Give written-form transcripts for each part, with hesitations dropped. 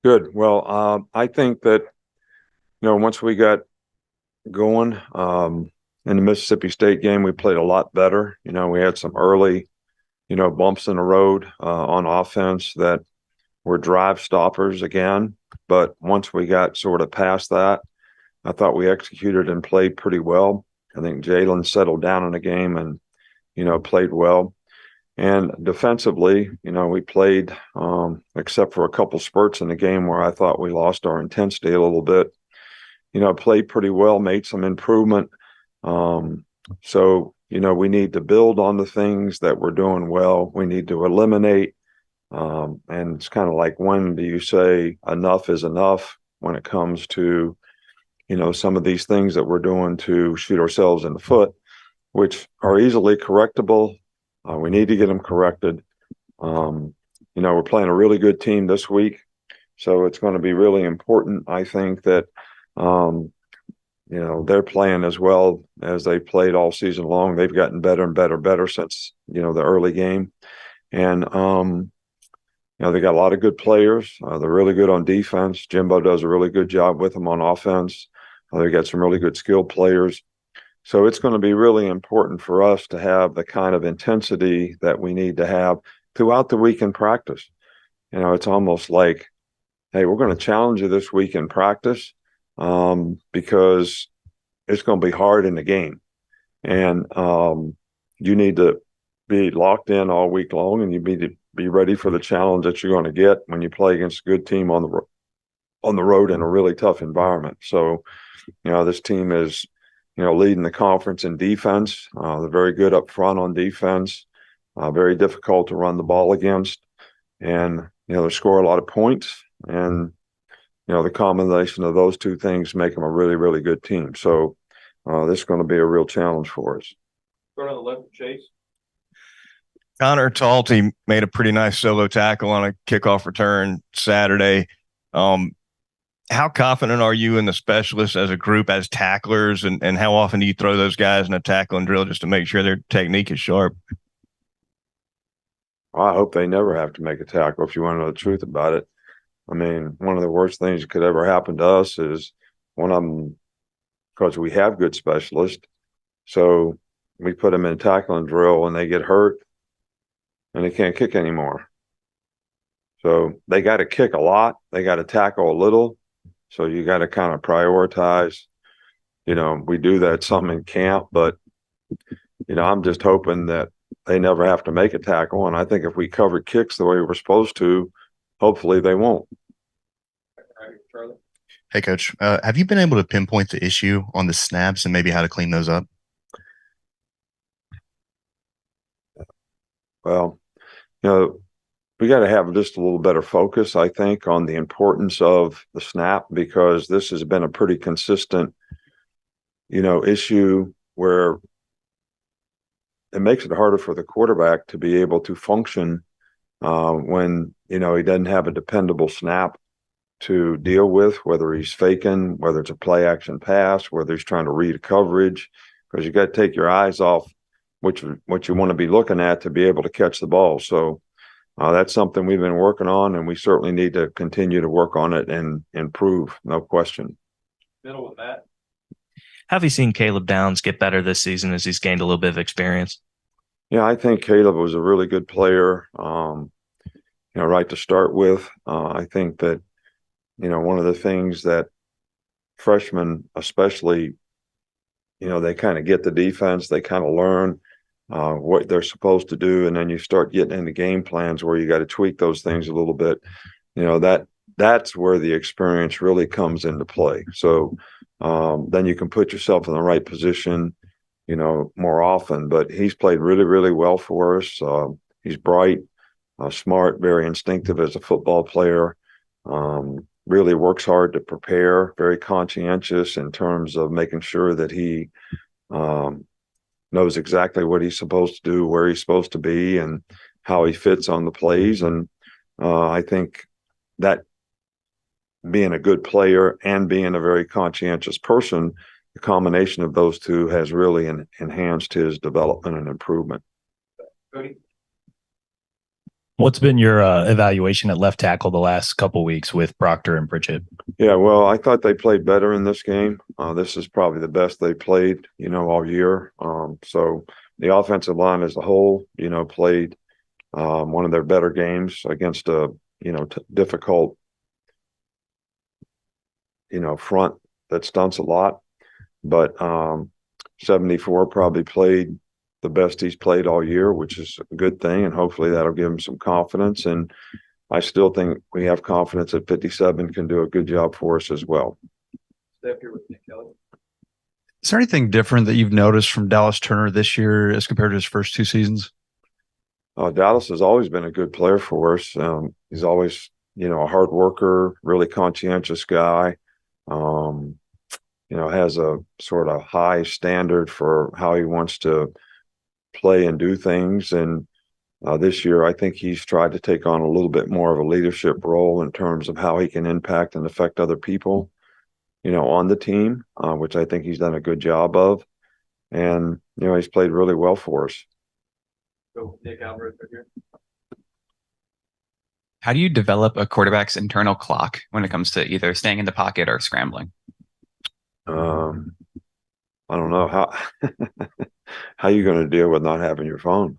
Good. Well, I think that, once we got going in the Mississippi State game, we played a lot better. We had some early, bumps in the road on offense that were drive stoppers again. But once we got sort of past that, I thought we executed and played pretty well. I think Jalen settled down in the game and, played well. And defensively, we played, except for a couple spurts in the game where I thought we lost our intensity a little bit, played pretty well, made some improvement. So, we need to build on the things that we're doing well. We need to eliminate. And it's kind of like, when do you say enough is enough when it comes to, some of these things that we're doing to shoot ourselves in the foot, which are easily correctable. We need to get them corrected. We're playing a really good team this week, so it's going to be really important, I think, that they're playing as well as they played all season long. They've gotten better and better since the early game, and they got a lot of good players. They're really good on defense. Jimbo does a really good job with them on offense. They got some really good skilled players. So it's going to be really important for us to have the kind of intensity that we need to have throughout the week in practice. It's almost like, hey, we're going to challenge you this week in practice because it's going to be hard in the game. And you need to be locked in all week long, and you need to be ready for the challenge that you're going to get when you play against a good team on the road in a really tough environment. So, this team is leading the conference in defense. They're very good up front on defense, very difficult to run the ball against. And, they score a lot of points. And, the combination of those two things make them a really, really good team. So this is going to be a real challenge for us. Go to the left, Chase. Connor Talty made a pretty nice solo tackle on a kickoff return Saturday. How confident are you in the specialists as a group, as tacklers, and how often do you throw those guys in a tackling drill just to make sure their technique is sharp? I hope they never have to make a tackle, if you want to know the truth about it. I mean, one of the worst things that could ever happen to us is one of them, because we have good specialists. So we put them in a tackling drill and they get hurt and they can't kick anymore. So they got to kick a lot. They got to tackle a little. So you got to kind of prioritize. We do that some in camp, but, I'm just hoping that they never have to make a tackle. And I think if we cover kicks the way we're supposed to, hopefully they won't. Hey, Coach, have you been able to pinpoint the issue on the snaps and maybe how to clean those up? Well, we got to have just a little better focus, I think, on the importance of the snap, because this has been a pretty consistent, issue where it makes it harder for the quarterback to be able to function when, he doesn't have a dependable snap to deal with, whether he's faking, whether it's a play action pass, whether he's trying to read a coverage, because you got to take your eyes off what you want to be looking at to be able to catch the ball. So that's something we've been working on, and we certainly need to continue to work on it and improve, no question. Middle with Matt. Have you seen Caleb Downs get better this season as he's gained a little bit of experience? Yeah, I think Caleb was a really good player, right to start with. I think that, one of the things that freshmen especially, they kind of get the defense, they kind of learn what they're supposed to do, and then you start getting into game plans where you got to tweak those things a little bit. That's where the experience really comes into play. So then you can put yourself in the right position, more often. But he's played really, really well for us. He's bright, smart, very instinctive as a football player. Really works hard to prepare, very conscientious in terms of making sure that he knows exactly what he's supposed to do, where he's supposed to be, and how he fits on the plays. And I think that being a good player and being a very conscientious person, the combination of those two has really enhanced his development and improvement. Cody. What's been your evaluation at left tackle the last couple weeks with Proctor and Pritchett? Yeah, well, I thought they played better in this game. This is probably the best they played, all year. So the offensive line as a whole, played one of their better games against a, difficult, front that stunts a lot. But 74 probably played the best he's played all year, which is a good thing. And hopefully that'll give him some confidence. And I still think we have confidence that 57 can do a good job for us as well. Stay up here with Nick Kelly. Is there anything different that you've noticed from Dallas Turner this year as compared to his first two seasons? Dallas has always been a good player for us. He's always, a hard worker, really conscientious guy. Has a sort of high standard for how he wants to play and do things. And this year, I think he's tried to take on a little bit more of a leadership role in terms of how he can impact and affect other people, on the team, which I think he's done a good job of. And, he's played really well for us. Go Nick Alvarez right here. How do you develop a quarterback's internal clock when it comes to either staying in the pocket or scrambling? I don't know how you going to deal with not having your phone.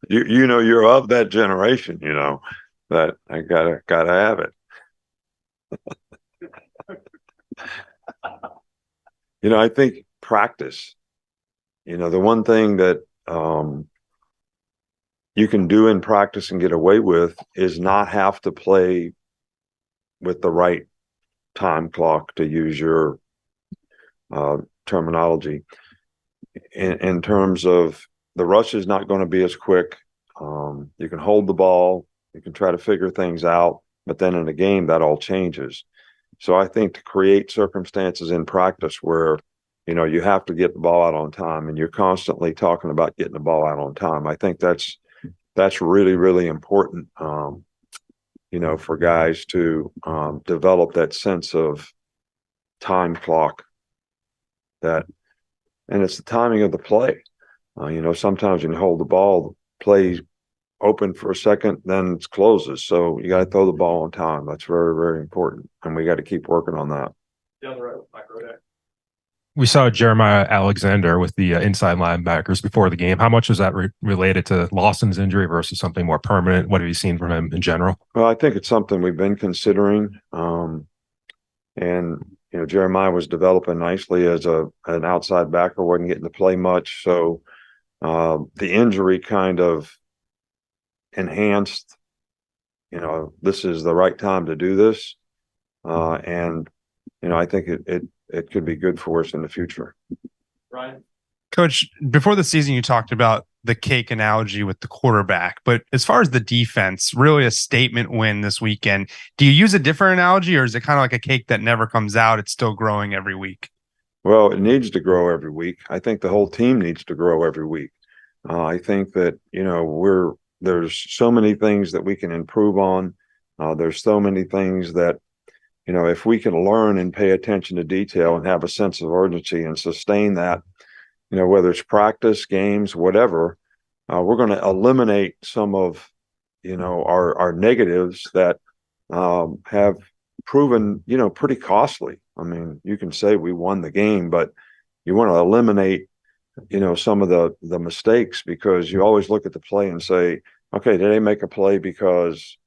You're of that generation, that I gotta have it. I think practice, the one thing that you can do in practice and get away with is not have to play with the right time clock, to use your terminology, in terms of the rush is not going to be as quick. You can hold the ball, you can try to figure things out, but then in a game that all changes. So I think to create circumstances in practice where, you have to get the ball out on time and you're constantly talking about getting the ball out on time. I think that's really, really important, for guys to develop that sense of time clock, and it's the timing of the play. Sometimes when you hold the ball, the play's open for a second, then it closes. So you got to throw the ball on time. That's very, very important. And we got to keep working on that. Down the right with Mike Rodak. We saw Jeremiah Alexander with the inside linebackers before the game. How much was that related to Lawson's injury versus something more permanent? What have you seen from him in general? Well, I think it's something we've been considering. Jeremiah was developing nicely as an outside backer, wasn't getting to play much. So the injury kind of enhanced, this is the right time to do this. I think it could be good for us in the future. Ryan. Coach, before the season, you talked about the cake analogy with the quarterback, but as far as the defense, really a statement win this weekend. Do you use a different analogy, or is it kind of like a cake that never comes out? It's still growing every week. Well, it needs to grow every week. I think the whole team needs to grow every week. I think that, there's so many things that we can improve on. There's so many things that, if we can learn and pay attention to detail and have a sense of urgency and sustain that, whether it's practice, games, whatever, we're going to eliminate some of, our negatives that have proven, pretty costly. I mean, you can say we won the game, but you want to eliminate, some of the mistakes, because you always look at the play and say, okay, did they make a play because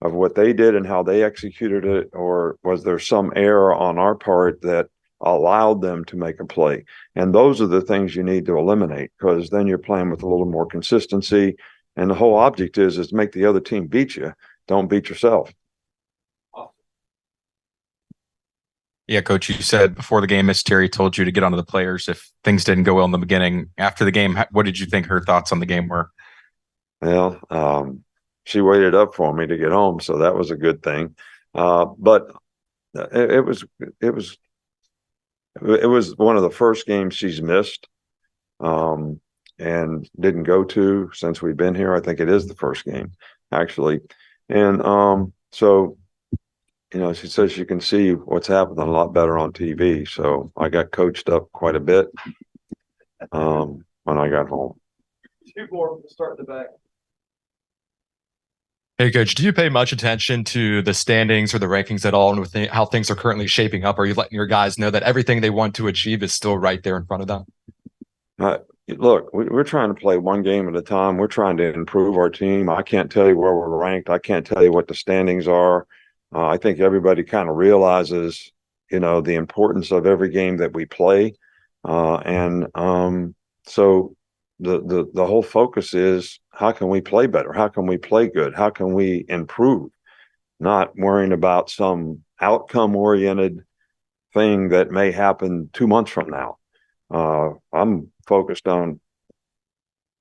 of what they did and how they executed it, or was there some error on our part that allowed them to make a play? And those are the things you need to eliminate, because then you're playing with a little more consistency. And the whole object is to make the other team beat you. Don't beat yourself. Yeah, Coach, you said before the game, Miss Terry told you to get onto the players if things didn't go well in the beginning. After the game, what did you think her thoughts on the game were? Well, she waited up for me to get home, so that was a good thing. But it was one of the first games she's missed, and didn't go to since we've been here. I think it is the first game, actually. And so, she says she can see what's happening a lot better on TV. So I got coached up quite a bit when I got home. Two more, we'll start in the back. Hey, Coach, do you pay much attention to the standings or the rankings at all and with how things are currently shaping up? Are you letting your guys know that everything they want to achieve is still right there in front of them? Look, we're trying to play one game at a time. We're trying to improve our team. I can't tell you where we're ranked. I can't tell you what the standings are. I think everybody kind of realizes, the importance of every game that we play. So the whole focus is, how can we play better? How can we play good? How can we improve? Not worrying about some outcome-oriented thing that may happen 2 months from now. I'm focused on,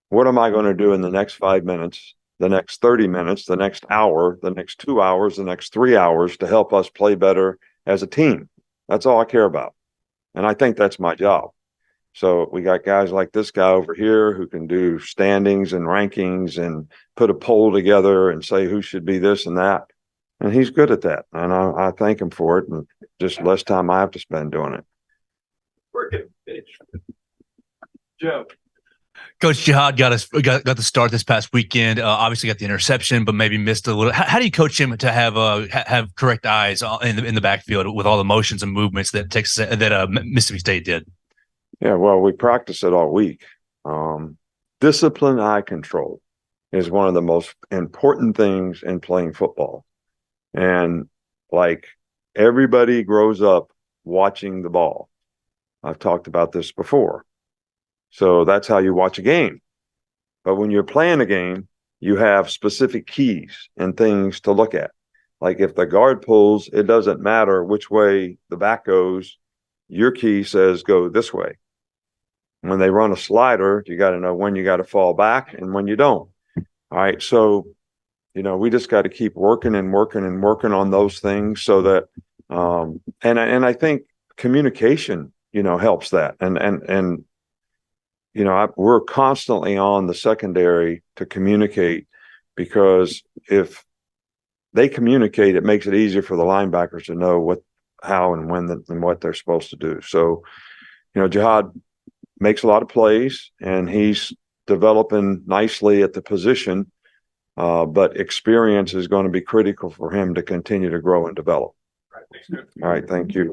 what am I going to do in the next 5 minutes, the next 30 minutes, the next hour, the next 2 hours, the next 3 hours to help us play better as a team. That's all I care about. And I think that's my job. So we got guys like this guy over here who can do standings and rankings and put a poll together and say who should be this and that. And he's good at that. And I thank him for it. And just less time I have to spend doing it. We're getting finished. Joe. Coach Jihad got the start this past weekend. Obviously got the interception, but maybe missed a little. How do you coach him to have correct eyes in the backfield with all the motions and movements that Mississippi State did? Yeah, well, we practice it all week. Discipline, eye control is one of the most important things in playing football. And like, everybody grows up watching the ball. I've talked about this before. So that's how you watch a game. But when you're playing a game, you have specific keys and things to look at. Like if the guard pulls, it doesn't matter which way the back goes. Your key says go this way. When they run a slider, you got to know when you got to fall back and when you don't. All right. So, we just got to keep working and working and working on those things so that, and I think communication, helps that. And we're constantly on the secondary to communicate, because if they communicate, it makes it easier for the linebackers to know how and when and what they're supposed to do. So, Jihad makes a lot of plays and he's developing nicely at the position, but experience is going to be critical for him to continue to grow and develop. All right, thanks, Joe. All right, thank you.